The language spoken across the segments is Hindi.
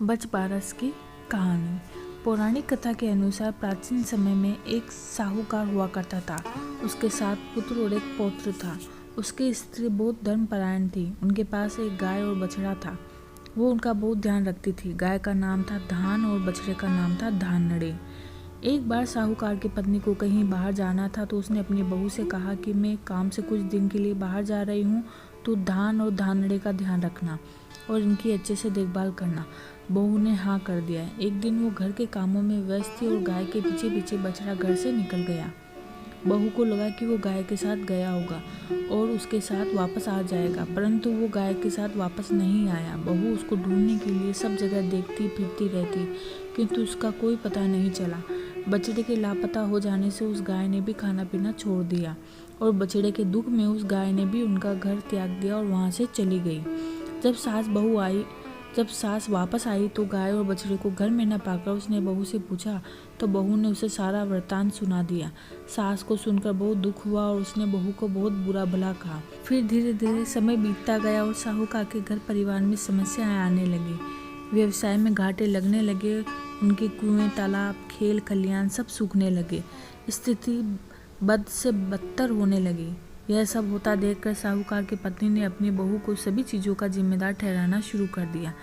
बचबारस की कहानी। पौराणिक कथा के अनुसार प्राचीन समय में एक साहूकार हुआ करता था। उसके 7 पुत्र और एक पौत्र था। उसकी स्त्री बहुत धर्मपरायण थी। उनके पास एक गाय और बछड़ा था। वो उनका बहुत ध्यान रखती थी। गाय का नाम था धान और बछड़े का नाम था धानड़े। एक बार साहूकार की पत्नी को कहीं बाहर जाना था तो उसने अपनी बहू से कहा कि मैं काम से कुछ दिन के लिए बाहर जा रही हूँ, तो धान और धानड़े का ध्यान रखना और इनकी अच्छे से देखभाल करना। बहू ने हाँ कर दिया। एक दिन वो घर के कामों में व्यस्त थी और गाय के पीछे पीछे बछड़ा घर से निकल गया। बहू को लगा कि वो गाय के साथ गया होगा और उसके साथ वापस आ जाएगा, परंतु वो गाय के साथ वापस नहीं आया। बहू उसको ढूंढने के लिए सब जगह देखती फिरती रहती, किंतु उसका कोई पता नहीं चला। बछड़े के लापता हो जाने से उस गाय ने भी खाना पीना छोड़ दिया और बछड़े के दुख में उस गाय ने भी उनका घर त्याग दिया और वहाँ से चली गई। जब सास वापस आई तो गाय और बछड़े को घर में न पाकर उसने बहू से पूछा, तो बहू ने उसे सारा वृतांत सुना दिया। सास को सुनकर बहुत दुख हुआ और उसने बहू को बहुत बुरा भला कहा। फिर धीरे धीरे समय बीतता गया और साहूकार के घर परिवार में समस्याएं आने लगी। व्यवसाय में घाटे लगने लगे। उनके कुएं, तालाब, खेल खलियान सब सूखने लगे। स्थिति बद से बदतर होने लगी। यह सब होता देखकर साहूकार की पत्नी ने अपनी बहू को सभी चीज़ों का जिम्मेदार ठहराना शुरू कर दिया।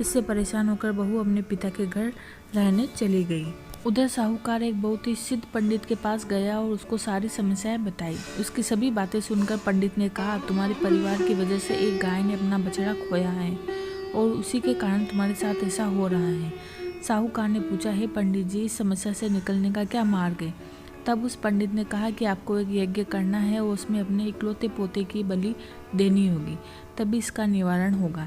इससे परेशान होकर बहू अपने पिता के घर रहने चली गई। उधर साहूकार एक बहुत ही सिद्ध पंडित के पास गया और उसको सारी समस्याएं बताई। उसकी सभी बातें सुनकर पंडित ने कहा, तुम्हारे परिवार की वजह से एक गाय ने अपना बछड़ा खोया है और उसी के कारण तुम्हारे साथ ऐसा हो रहा है। साहूकार ने पूछा, हे पंडित जी, इस समस्या से निकलने का क्या मार्ग है? तब उस पंडित ने कहा कि आपको एक यज्ञ करना है और उसमें अपने इकलौते पोते की बलि देनी होगी, तभी इसका निवारण होगा।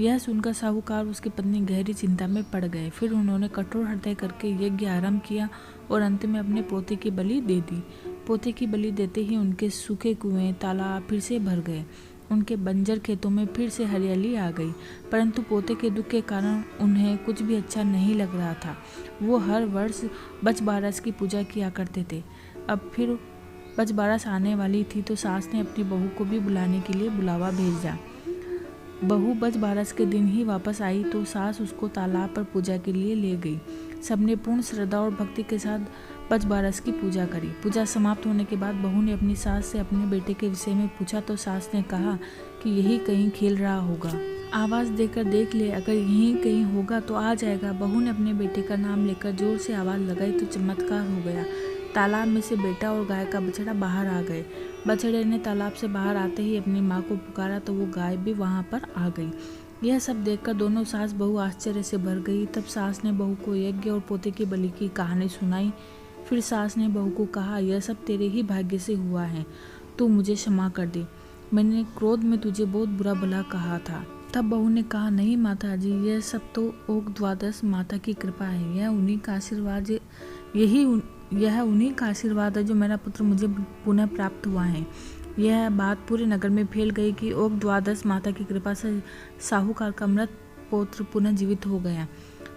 यह सुनकर साहूकार उसकी पत्नी गहरी चिंता में पड़ गए। फिर उन्होंने कठोर हृदय करके यज्ञ आरंभ किया और अंत में अपने पोते की बलि दे दी। पोते की बलि देते ही उनके सूखे कुएं, तालाब फिर से भर गए। उनके बंजर खेतों में फिर से हरियाली आ गई, परंतु पोते के दुख के कारण उन्हें कुछ भी अच्छा नहीं लग रहा था। वो हर वर्ष बचबारस की पूजा किया करते थे। अब फिर बचबारस आने वाली थी तो सास ने अपनी बहू को भी बुलाने के लिए बुलावा भेजा। बहू बचबारस के दिन ही वापस आई तो सास उसको तालाब पर पूजा के लिए ले गई। सबने पूर्ण श्रद्धा और भक्ति के साथ बचबारस की पूजा करी। पूजा समाप्त होने के बाद बहू ने अपनी सास से अपने बेटे के विषय में पूछा तो सास ने कहा कि यही कहीं खेल रहा होगा, आवाज़ देकर देख ले, अगर यहीं कहीं होगा तो आ जाएगा। बहू ने अपने बेटे का नाम लेकर जोर से आवाज़ लगाई तो चमत्कार हो गया। तालाब में से बेटा और गाय का बछड़ा बाहर आ गए। बछड़े ने तालाब से बाहर आते ही अपनी माँ को पुकारा तो वो गाय भी वहाँ पर आ गई। यह सब देखकर दोनों सास बहू आश्चर्य से भर गई। तब सास ने बहू को यज्ञ और पोते की बलि की कहानी सुनाई। फिर सास ने बहू को कहा, यह सब तेरे ही भाग्य से हुआ है, तू मुझे क्षमा कर दे, मैंने क्रोध में तुझे बहुत बुरा भला कहा था। तब बहू ने कहा, नहीं माता जी, यह सब तो ओक द्वादश माता की कृपा है। यह उन्हीं का आशीर्वाद है जो मेरा पुत्र मुझे पुनः प्राप्त हुआ है। यह बात पूरे नगर में फैल गई कि ओक द्वादश माता की कृपा से साहूकार का मृत पौत्र पुनः जीवित हो गया।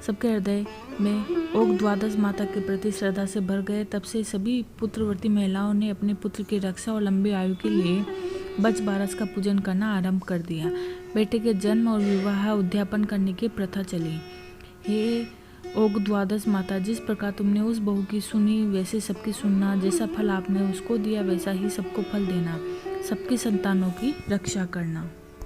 सबके हृदय में ओक द्वादश माता के प्रति श्रद्धा से भर गए। तब से सभी पुत्रवती महिलाओं ने अपने पुत्र की रक्षा और लंबी आयु के लिए बचबारस का पूजन करना आरंभ कर दिया। बेटे के जन्म और विवाह उद्यापन करने की प्रथा चली। हे ओक द्वादश माता, जिस प्रकार तुमने उस बहू की सुनी वैसे सबकी सुनना, जैसा फल आपने उसको दिया वैसा ही सबको फल देना, सबकी संतानों की रक्षा करना।